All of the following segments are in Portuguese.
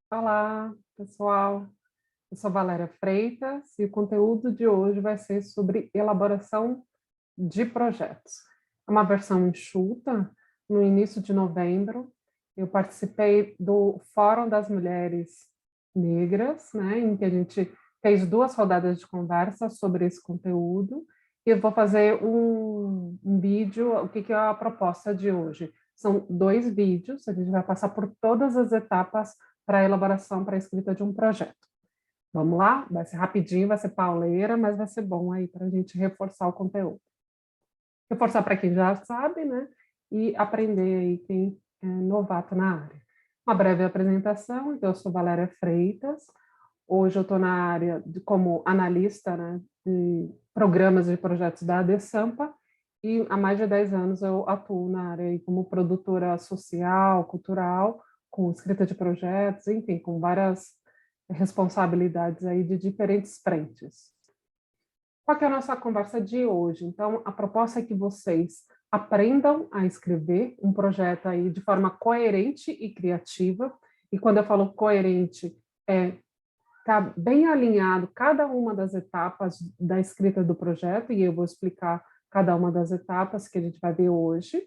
Olá, pessoal. Eu sou Valéria Freitas e o conteúdo de hoje vai ser sobre elaboração de projetos. É uma versão enxuta. No início de novembro, eu participei do Fórum das Mulheres Negras, né, em que a gente fez 2 rodadas de conversa sobre esse conteúdo. E eu vou fazer um vídeo. O que é a proposta de hoje? São 2 vídeos, a gente vai passar por todas as etapas para a elaboração, para a escrita de um projeto. Vamos lá? Vai ser rapidinho, vai ser pauleira, mas vai ser bom aí para a gente reforçar o conteúdo. Reforçar para quem já sabe, né? E aprender aí quem é novato na área. Uma breve apresentação. Então, eu sou Valéria Freitas. Hoje eu estou na área como analista, né, de programas de projetos da ADESAMPA, e há mais de 10 anos eu atuo na área aí como produtora social, cultural, com escrita de projetos, enfim, com várias responsabilidades aí de diferentes frentes. Qual que é a nossa conversa de hoje? Então, a proposta é que vocês aprendam a escrever um projeto aí de forma coerente e criativa. E quando eu falo coerente, está bem alinhado cada uma das etapas da escrita do projeto, e eu vou explicar cada uma das etapas que a gente vai ver hoje,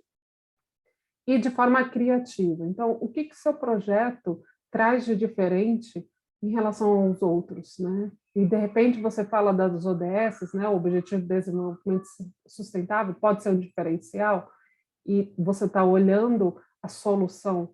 e de forma criativa. Então, o que o seu projeto traz de diferente em relação aos outros, né? E, de repente, você fala das ODS, né? O Objetivo de Desenvolvimento Sustentável pode ser um diferencial, e você está olhando a solução,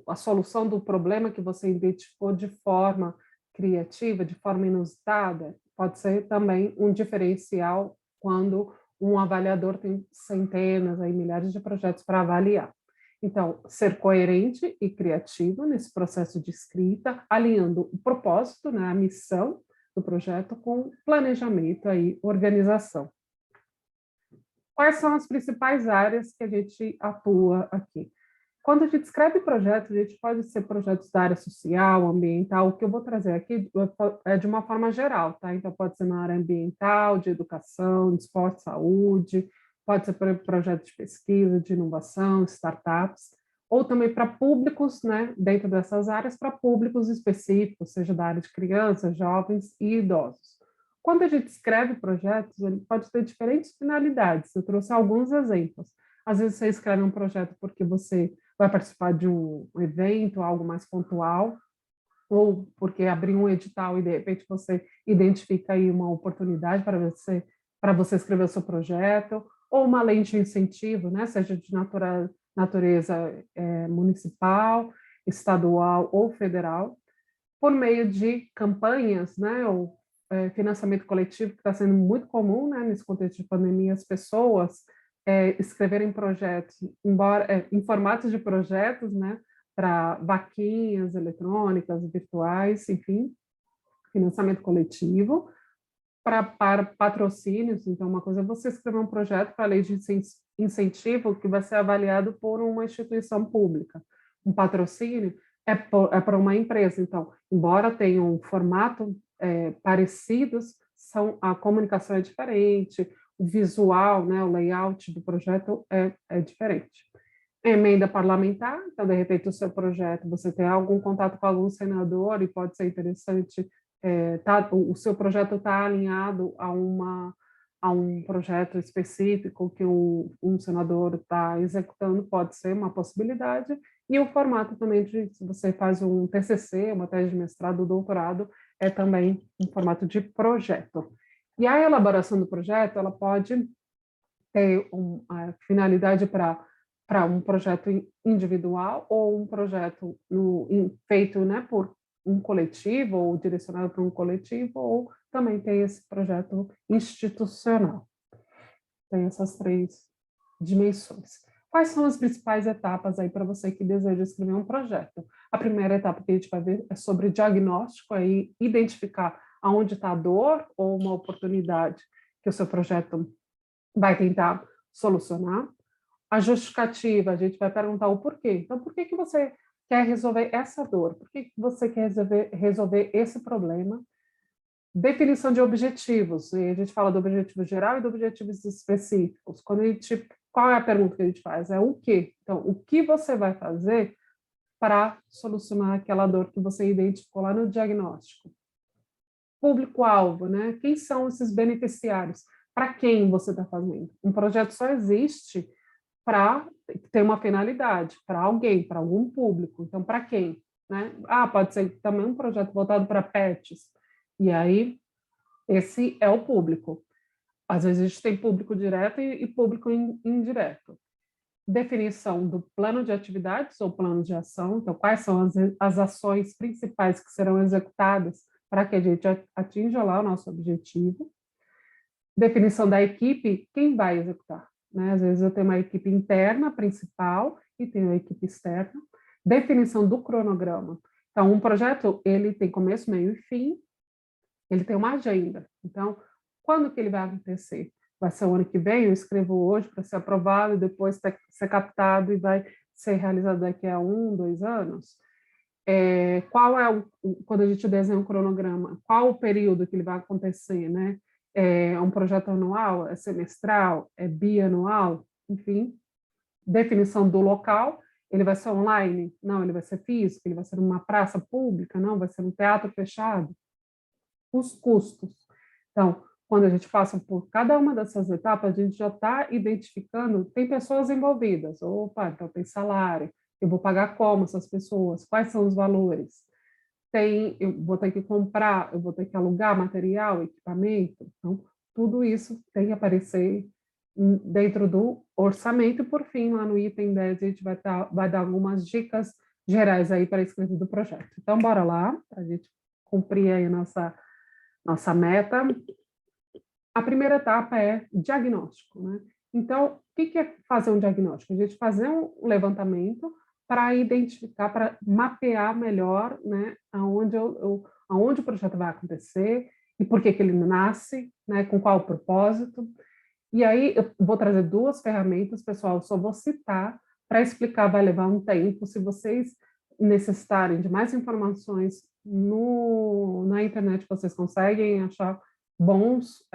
a solução do problema que você identificou de forma criativa, de forma inusitada, pode ser também um diferencial quando um avaliador tem centenas, aí, milhares de projetos para avaliar. Então, ser coerente e criativo nesse processo de escrita, alinhando o propósito, né, a missão do projeto com planejamento e organização. Quais são as principais áreas que a gente atua aqui? Quando a gente escreve projetos, a gente pode ser projetos da área social, ambiental. O que eu vou trazer aqui é de uma forma geral, tá? Então, pode ser na área ambiental, de educação, de esporte, saúde, pode ser projetos de pesquisa, de inovação, startups, ou também para públicos, né? Dentro dessas áreas, para públicos específicos, seja da área de crianças, jovens e idosos. Quando a gente escreve projetos, ele pode ter diferentes finalidades. Eu trouxe alguns exemplos. Às vezes você escreve um projeto porque você vai participar de um evento, algo mais pontual, ou porque abriu um edital e de repente você identifica aí uma oportunidade para você escrever o seu projeto, ou uma lei de incentivo, né, seja de natureza municipal, estadual ou federal, por meio de campanhas, né, ou financiamento coletivo, que está sendo muito comum, né, nesse contexto de pandemia, as pessoas escreverem projetos, em formatos de projetos, né, para vaquinhas eletrônicas, virtuais, enfim, financiamento coletivo, para patrocínios. Então, uma coisa é você escrever um projeto para a lei de incentivo que vai ser avaliado por uma instituição pública. Um patrocínio para uma empresa. Então, embora tenham um formato parecidos, a comunicação é diferente, o visual, né, o layout do projeto é diferente. Emenda parlamentar, então, de repente, o seu projeto, você tem algum contato com algum senador e pode ser interessante, o seu projeto está alinhado a um projeto específico que um senador está executando, pode ser uma possibilidade, e o formato também de, se você faz um TCC, uma tese de mestrado, doutorado, é também um formato de projeto. E a elaboração do projeto, ela pode ter a finalidade para um projeto individual ou um projeto feito, né, por um coletivo ou direcionado para um coletivo, ou também tem esse projeto institucional. Tem essas 3 dimensões. Quais são as principais etapas aí para você que deseja escrever um projeto? A primeira etapa que a gente vai ver é sobre diagnóstico, aí identificar aonde está a dor ou uma oportunidade que o seu projeto vai tentar solucionar. A justificativa, a gente vai perguntar o porquê. Então, por que você quer resolver essa dor? Por que você quer resolver esse problema? Definição de objetivos. E a gente fala do objetivo geral e do objetivos específicos. Qual é a pergunta que a gente faz? É o quê? Então, o que você vai fazer para solucionar aquela dor que você identificou lá no diagnóstico. Público-alvo, né? Quem são esses beneficiários? Para quem você está fazendo? Um projeto só existe para ter uma finalidade, para alguém, para algum público. Então, para quem? Né? Pode ser também um projeto voltado para pets. E aí, esse é o público. Às vezes a gente tem público direto e público indireto. Definição do plano de atividades ou plano de ação. Então, quais são as ações principais que serão executadas para que a gente atinja lá o nosso objetivo. Definição da equipe, quem vai executar, né? Às vezes eu tenho uma equipe interna, principal, e tenho uma equipe externa. Definição do cronograma. Então, um projeto, ele tem começo, meio e fim, ele tem uma agenda. Então, quando que ele vai acontecer? Vai ser o ano que vem? Eu escrevo hoje para ser aprovado e depois ser captado e vai ser realizado daqui a 1, 2 anos? Qual é quando a gente desenha um cronograma, qual o período que ele vai acontecer, né? É um projeto anual, é semestral, é bianual, enfim. Definição do local, ele vai ser online? Não, ele vai ser físico, ele vai ser numa praça pública? Não, vai ser um teatro fechado? Os custos. Então, quando a gente passa por cada uma dessas etapas, a gente já está identificando, tem pessoas envolvidas, opa, então tem salário, eu vou pagar como essas pessoas, quais são os valores? Eu vou ter que comprar, eu vou ter que alugar material, equipamento, então tudo isso tem que aparecer dentro do orçamento e, por fim, lá no item 10, a gente vai dar algumas dicas gerais aí para a escrita do projeto. Então, bora lá, para a gente cumprir aí a nossa meta. A primeira etapa é diagnóstico, né? Então, o que é fazer um diagnóstico? A gente fazer um levantamento para identificar, para mapear melhor, né, aonde o projeto vai acontecer e por que ele nasce, né, com qual propósito. E aí eu vou trazer 2 ferramentas, pessoal, só vou citar para explicar, vai levar um tempo. Se vocês necessitarem de mais informações na internet, vocês conseguem achar bons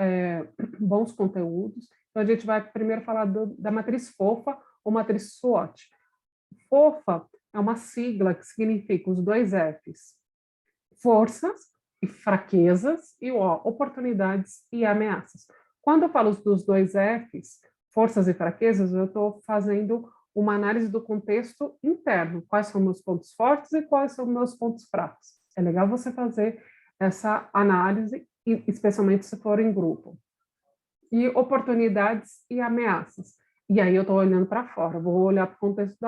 conteúdos. Então, a gente vai primeiro falar da matriz FOFA ou matriz SWOT. FOFA é uma sigla que significa os 2 Fs, forças e fraquezas, e o O, oportunidades e ameaças. Quando eu falo dos 2 Fs, forças e fraquezas, eu estou fazendo uma análise do contexto interno, quais são meus pontos fortes e quais são meus pontos fracos. É legal você fazer essa análise, especialmente se for em grupo. E oportunidades e ameaças. E aí eu estou olhando para fora, vou olhar para o contexto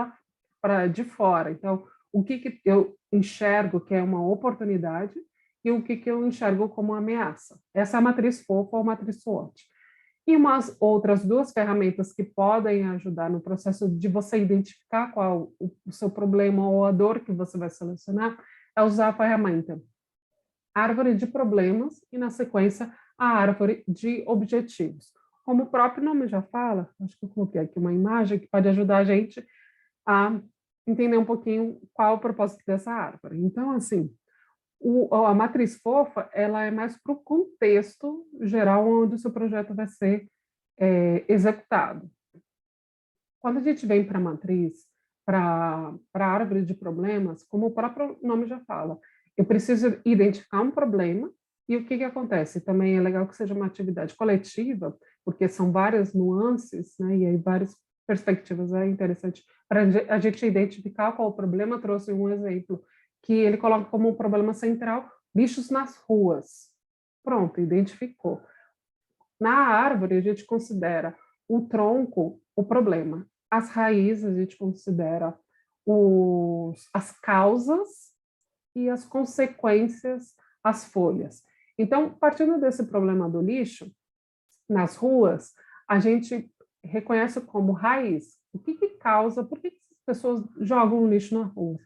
de fora. Então, o que eu enxergo que é uma oportunidade e o que eu enxergo como ameaça. Essa é a matriz FOFA ou matriz SWOT. E umas outras 2 ferramentas que podem ajudar no processo de você identificar qual o seu problema ou a dor que você vai solucionar é usar a ferramenta árvore de problemas e, na sequência, a árvore de objetivos. Como o próprio nome já fala, acho que eu coloquei aqui uma imagem que pode ajudar a gente a entender um pouquinho qual é o propósito dessa árvore. Então, assim, a matriz FOFA, ela é mais para o contexto geral onde o seu projeto vai ser executado. Quando a gente vem para a matriz, para a árvore de problemas, como o próprio nome já fala, eu preciso identificar um problema e o que acontece? Também é legal que seja uma atividade coletiva, porque são várias nuances, né, e aí várias perspectivas, é interessante para a gente identificar qual o problema. Eu trouxe um exemplo que ele coloca como um problema central bichos nas ruas. Pronto, identificou. Na árvore, a gente considera o tronco o problema, as raízes, a gente considera as causas e as consequências, as folhas. Então, partindo desse problema do lixo nas ruas, a gente reconhece como raiz. O que causa, por que as pessoas jogam lixo na rua?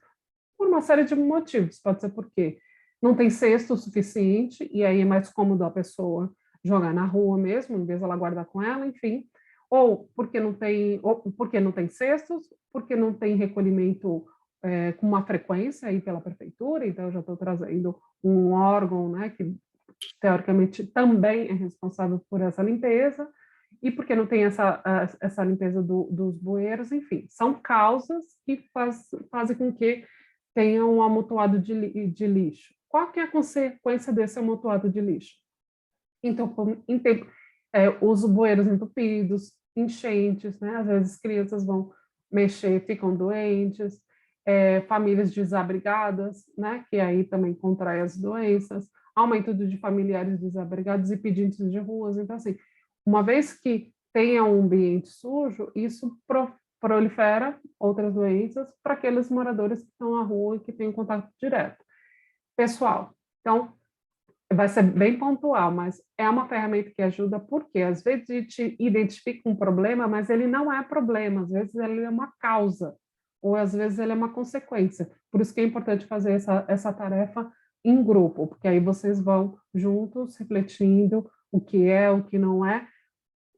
Por uma série de motivos. Pode ser porque não tem cesto suficiente, e aí é mais cômodo a pessoa jogar na rua mesmo, em vez de ela guardar com ela, enfim. Ou porque não tem cestos, porque não tem recolhimento com uma frequência aí pela prefeitura, então eu já estou trazendo um órgão, né, que teoricamente também é responsável por essa limpeza, e porque não tem essa limpeza dos bueiros, enfim, são causas que fazem com que tenha um amontoado de lixo. Qual que é a consequência desse amontoado de lixo? Então, os bueiros entupidos, enchentes, né? Às vezes crianças vão mexer, ficam doentes, famílias desabrigadas, né? Que aí também contrai as doenças, aumento de familiares desabrigados e pedintes de ruas. Então, assim, uma vez que tenha um ambiente sujo, isso prolifera outras doenças para aqueles moradores que estão na rua e que têm contato direto. Pessoal, então, vai ser bem pontual, mas é uma ferramenta que ajuda porque às vezes a gente identifica um problema, mas ele não é problema, às vezes ele é uma causa, ou às vezes ele é uma consequência. Por isso que é importante fazer essa tarefa em grupo, porque aí vocês vão juntos refletindo o que é, o que não é.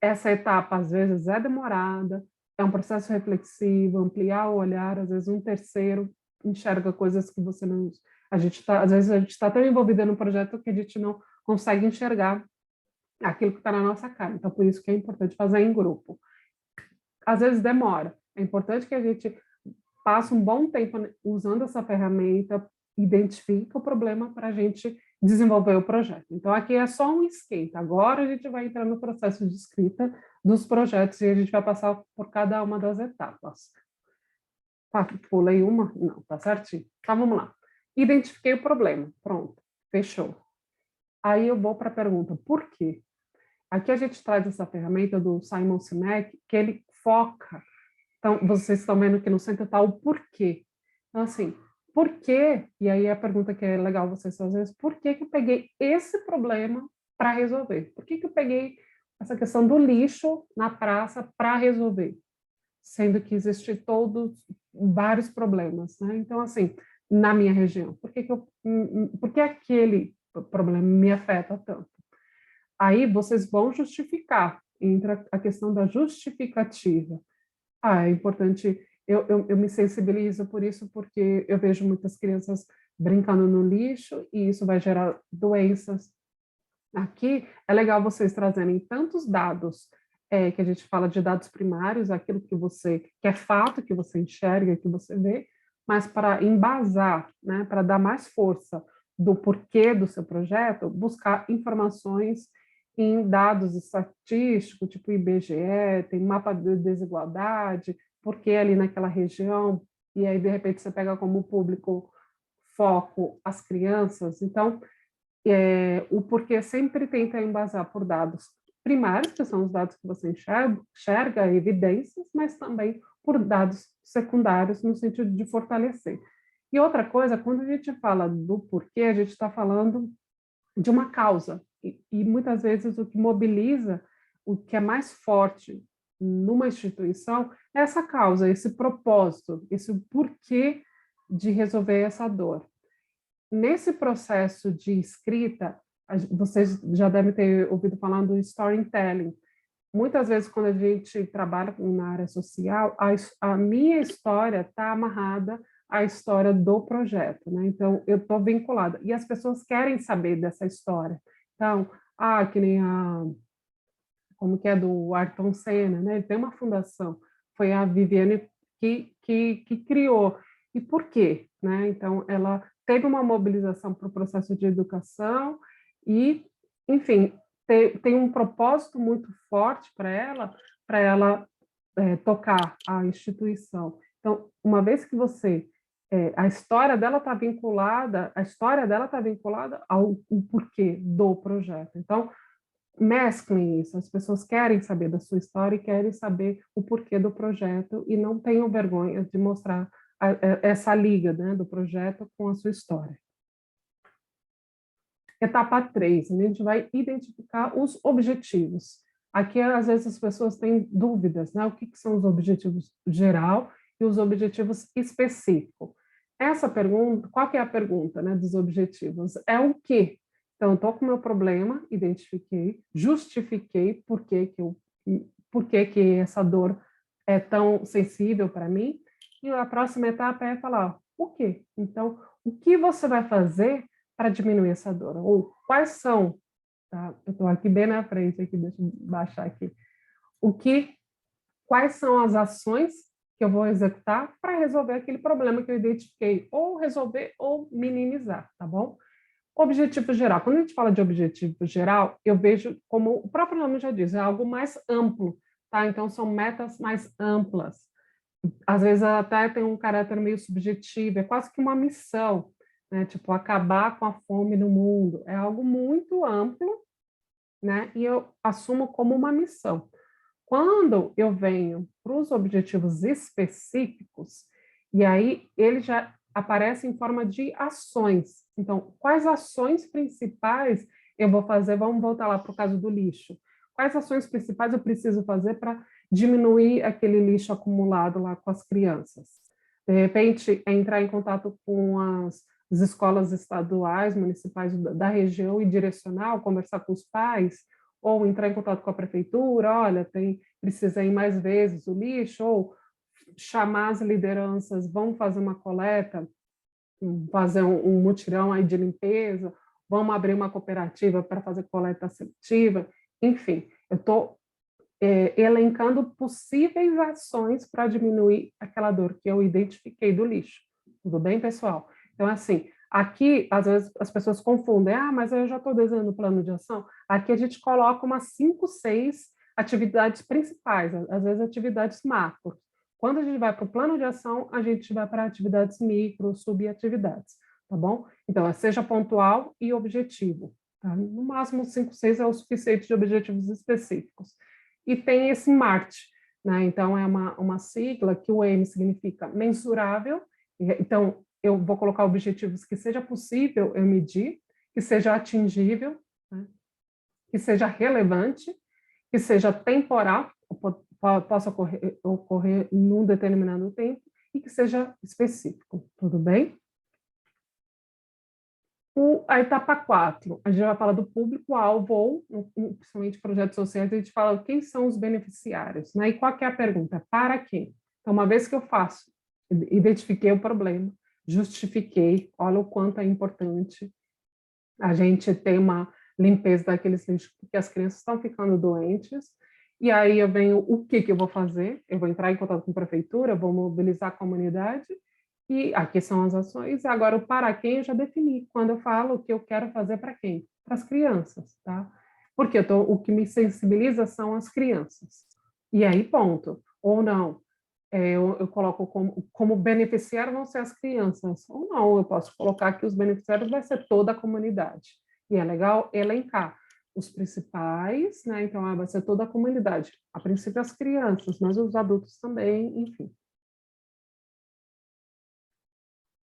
Essa etapa às vezes é demorada, é um processo reflexivo, ampliar o olhar, às vezes um terceiro enxerga coisas que você não... às vezes a gente está tão envolvida no projeto que a gente não consegue enxergar aquilo que está na nossa cara. Então, por isso que é importante fazer em grupo. Às vezes demora. É importante que a gente passe um bom tempo usando essa ferramenta, identifique o problema para a gente desenvolver o projeto. Então, aqui é só um esquenta. Agora a gente vai entrar no processo de escrita dos projetos e a gente vai passar por cada uma das etapas. Pulei uma? Não, tá certinho. Então, vamos lá. Identifiquei o problema. Pronto, fechou. Aí eu vou para a pergunta, por quê? Aqui a gente traz essa ferramenta do Simon Sinek, que ele foca. Então, vocês estão vendo que no centro está o porquê. Então, assim, por quê? E aí a pergunta que é legal vocês fazerem, por que que eu peguei esse problema para resolver? Por que que eu peguei essa questão do lixo na praça para resolver? Sendo que existem vários problemas, né? Então, assim, na minha região, por que aquele problema me afeta tanto? Aí vocês vão justificar, entra a questão da justificativa. É importante, eu me sensibilizo por isso, porque eu vejo muitas crianças brincando no lixo e isso vai gerar doenças. Aqui é legal vocês trazerem tantos dados, que a gente fala de dados primários, aquilo que é fato, que você enxerga, que você vê, mas para embasar, né, para dar mais força do porquê do seu projeto, buscar informações em dados estatísticos, tipo IBGE, tem mapa de desigualdade, porque ali naquela região, e aí de repente você pega como público foco as crianças, então o porquê sempre tenta embasar por dados primários, que são os dados que você enxerga evidências, mas também por dados secundários, no sentido de fortalecer. E outra coisa, quando a gente fala do porquê, a gente está falando de uma causa, e muitas vezes o que mobiliza, o que é mais forte numa instituição, é essa causa, esse propósito, esse porquê de resolver essa dor. Nesse processo de escrita, vocês já devem ter ouvido falar do storytelling. Muitas vezes, quando a gente trabalha na área social, a minha história está amarrada à história do projeto, né? Então, eu estou vinculada. E as pessoas querem saber dessa história. Então, que nem como que é do Ayrton Senna, né? Ele tem uma fundação, foi a Viviane que criou. E por quê? Né? Então, ela teve uma mobilização para o processo de educação e, enfim, tem um propósito muito forte para ela tocar a instituição. Então, uma vez que a história dela está vinculada ao porquê do projeto. Então, mesclem isso, as pessoas querem saber da sua história e querem saber o porquê do projeto e não tenham vergonha de mostrar essa liga, né, do projeto com a sua história. Etapa 3, a gente vai identificar os objetivos. Aqui, às vezes, as pessoas têm dúvidas, né? O que são os objetivos geral e os objetivos específicos. Essa pergunta, qual que é a pergunta, né, dos objetivos? É o quê? Então, estou com o meu problema, identifiquei, justifiquei por que essa dor é tão sensível para mim, e a próxima etapa é falar, o quê? Então, o que você vai fazer para diminuir essa dor? Ou quais são, tá? Eu estou aqui bem na frente, aqui, deixa eu baixar aqui. Quais são as ações que eu vou executar para resolver aquele problema que eu identifiquei, ou resolver ou minimizar, tá bom? Objetivo geral. Quando a gente fala de objetivo geral, eu vejo como o próprio nome já diz, é algo mais amplo, tá? Então, são metas mais amplas. Às vezes até tem um caráter meio subjetivo, é quase que uma missão, né? Tipo, acabar com a fome no mundo. É algo muito amplo, né? E eu assumo como uma missão. Quando eu venho para os objetivos específicos, e aí ele já aparece em forma de ações. Então, quais ações principais eu vou fazer? Vamos voltar lá para o caso do lixo. Quais ações principais eu preciso fazer para diminuir aquele lixo acumulado lá com as crianças? De repente, é entrar em contato com as escolas estaduais, municipais da região e direcionar, conversar com os pais, ou entrar em contato com a prefeitura, olha, precisa ir mais vezes o lixo, ou chamar as lideranças, vamos fazer uma coleta, fazer um mutirão aí de limpeza, vamos abrir uma cooperativa para fazer coleta seletiva, enfim, eu estou elencando possíveis ações para diminuir aquela dor que eu identifiquei do lixo. Tudo bem, pessoal? Então, assim, aqui, às vezes, as pessoas confundem, mas eu já estou desenhando o plano de ação. Aqui a gente coloca umas 5, 6 atividades principais, às vezes atividades macro. Quando a gente vai para o plano de ação, a gente vai para atividades micro, subatividades, tá bom? Então, seja pontual e objetivo. Tá? No máximo, 5, 6 é o suficiente de objetivos específicos. E tem esse MART, né? Então, é uma sigla que o M significa mensurável, então, eu vou colocar objetivos que seja possível eu medir, que seja atingível, né? Que seja relevante, que seja temporal, possa ocorrer num determinado tempo, e que seja específico, tudo bem? A etapa 4, a gente vai falar do público-alvo, ou, principalmente projetos sociais, a gente fala quem são os beneficiários, né? E qual que é a pergunta? Para quem? Então, uma vez que eu faço, identifiquei o problema, justifiquei, olha o quanto é importante a gente ter uma limpeza daqueles lixos, porque as crianças estão ficando doentes, e aí eu venho, o que eu vou fazer? Eu vou entrar em contato com a prefeitura, vou mobilizar a comunidade, e aqui são as ações. Agora, o para quem eu já defini. Quando eu falo o que eu quero fazer para quem? Para as crianças, tá? Porque o que me sensibiliza são as crianças. E aí, ponto. Ou não. Eu coloco como beneficiário vão ser as crianças. Ou não, eu posso colocar que os beneficiários vai ser toda a comunidade. E é legal elencar os principais, né? Então, vai ser toda a comunidade. A princípio, as crianças, mas os adultos também, enfim.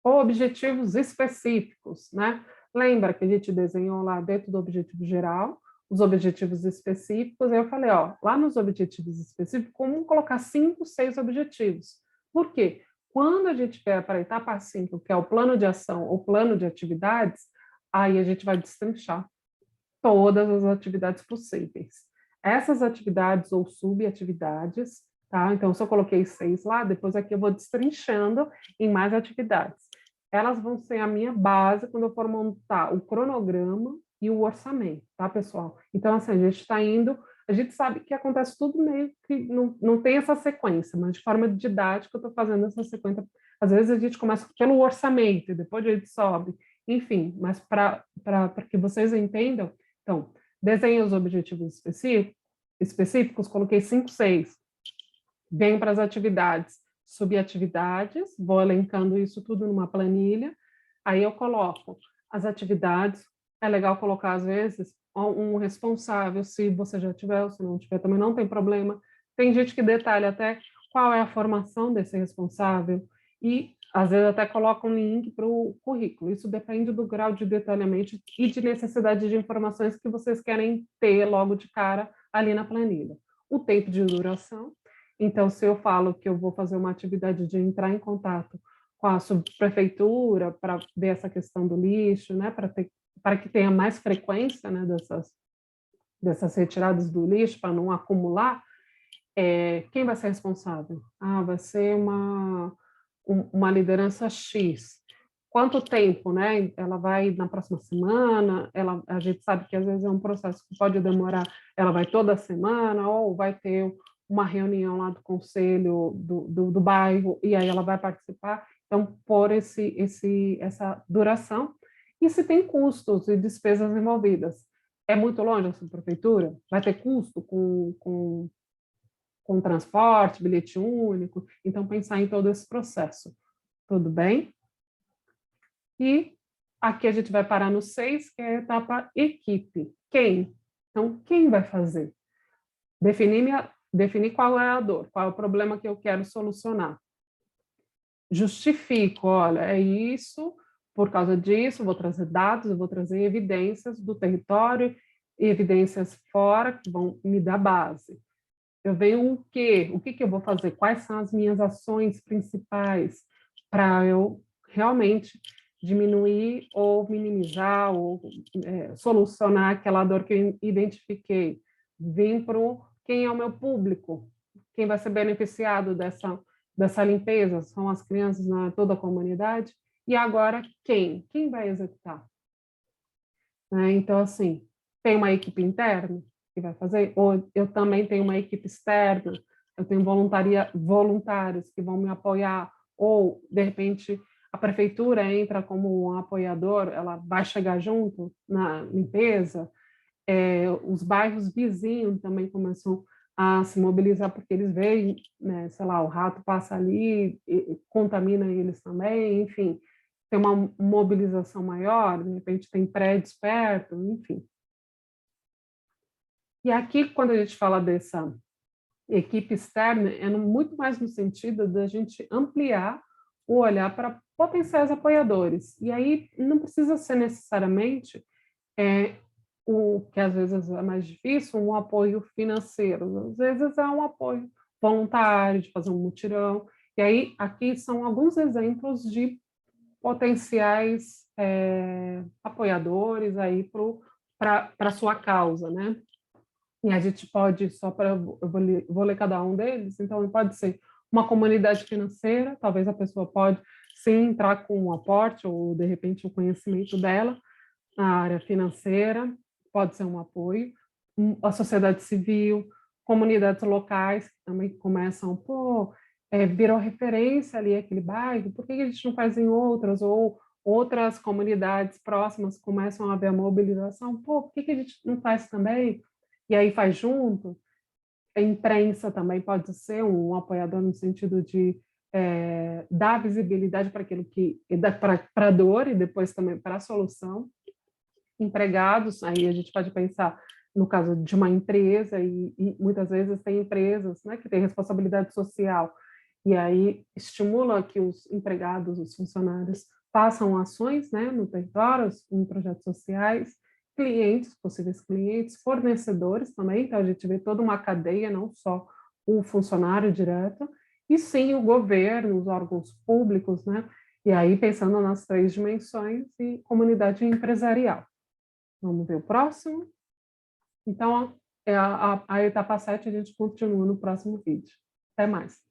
Objetivos específicos, né? Lembra que a gente desenhou lá dentro do objetivo geral, os objetivos específicos, aí eu falei, lá nos objetivos específicos, vamos colocar 5, 6 objetivos. Por quê? Quando a gente vier para a etapa 5, que é o plano de ação ou plano de atividades, aí a gente vai destrinchar todas as atividades possíveis. Essas atividades ou subatividades, tá? Então, se eu coloquei 6 lá, depois aqui eu vou destrinchando em mais atividades. Elas vão ser a minha base quando eu for montar o cronograma e o orçamento, tá, pessoal? Então, assim, a gente está indo, a gente sabe que acontece tudo meio que não tem essa sequência, mas de forma didática eu estou fazendo essa sequência. Às vezes a gente começa pelo orçamento e depois a gente sobe, enfim, mas para que vocês entendam, então, desenhe os objetivos específicos, coloquei 5, 6. Venho para as atividades, subatividades, vou elencando isso tudo numa planilha, aí eu coloco as atividades, é legal colocar, às vezes, um responsável, se você já tiver, ou se não tiver, também não tem problema. Tem gente que detalha até qual é a formação desse responsável, e às vezes até coloca um link para o currículo. Isso depende do grau de detalhamento e de necessidade de informações que vocês querem ter logo de cara ali na planilha. O tempo de duração. Então, se eu falo que eu vou fazer uma atividade de entrar em contato com a subprefeitura para ver essa questão do lixo, né, para que tenha mais frequência, né, dessas retiradas do lixo, para não acumular, quem vai ser responsável? Vai ser uma liderança X. Quanto tempo, né? Ela vai na próxima semana, a gente sabe que às vezes é um processo que pode demorar, ela vai toda semana, ou vai ter uma reunião lá do conselho do bairro, e aí ela vai participar. Então, por essa duração. E se tem custos e despesas envolvidas. É muito longe essa prefeitura? Vai ter custo com transporte, bilhete único? Então, pensar em todo esse processo. Tudo bem? E aqui a gente vai parar no 6, que é a etapa equipe. Quem? Então, quem vai fazer? Definir qual é a dor, qual é o problema que eu quero solucionar. Justifico, olha, é isso, por causa disso, vou trazer dados, eu vou trazer evidências do território e evidências fora que vão me dar base. Eu venho o quê? O que eu vou fazer? Quais são as minhas ações principais para eu realmente diminuir ou minimizar ou solucionar aquela dor que eu identifiquei? Vim para quem é o meu público? Quem vai ser beneficiado dessa limpeza? São as crianças, não é toda a comunidade? E agora, quem? Quem vai executar? Então, assim, tem uma equipe interna que vai fazer, ou eu também tenho uma equipe externa, eu tenho voluntários que vão me apoiar, ou, de repente, a prefeitura entra como um apoiador, ela vai chegar junto na limpeza, os bairros vizinhos também começam a se mobilizar, porque eles veem, né, sei lá, o rato passa ali, e contamina eles também, enfim, tem uma mobilização maior, de repente tem prédios perto, enfim. E aqui, quando a gente fala dessa equipe externa, é muito mais no sentido da gente ampliar o olhar para potenciais apoiadores. E aí não precisa ser necessariamente o que às vezes é mais difícil, um apoio financeiro. Às vezes é um apoio voluntário, de fazer um mutirão. E aí, aqui são alguns exemplos de potenciais apoiadores aí para a sua causa, né? E a gente pode, vou ler cada um deles, então pode ser uma comunidade financeira, talvez a pessoa pode sim entrar com um aporte ou de repente o conhecimento dela na área financeira, pode ser um apoio, a sociedade civil, comunidades locais que também começam, virou referência ali aquele bairro, por que a gente não faz em outras? Ou outras comunidades próximas começam a ver a mobilização, por que a gente não faz também? E aí faz junto. A imprensa também pode ser um apoiador no sentido de dar visibilidade para aquilo que para a dor e depois também para a solução. Empregados, aí a gente pode pensar no caso de uma empresa e muitas vezes tem empresas, né, que têm responsabilidade social e aí estimula que os empregados, os funcionários façam ações, né, no território, em projetos sociais, clientes, possíveis clientes, fornecedores também, então a gente vê toda uma cadeia, não só o funcionário direto, e sim o governo, os órgãos públicos, né, e aí pensando nas 3 dimensões e comunidade empresarial. Vamos ver o próximo? Então, a etapa 7 a gente continua no próximo vídeo. Até mais!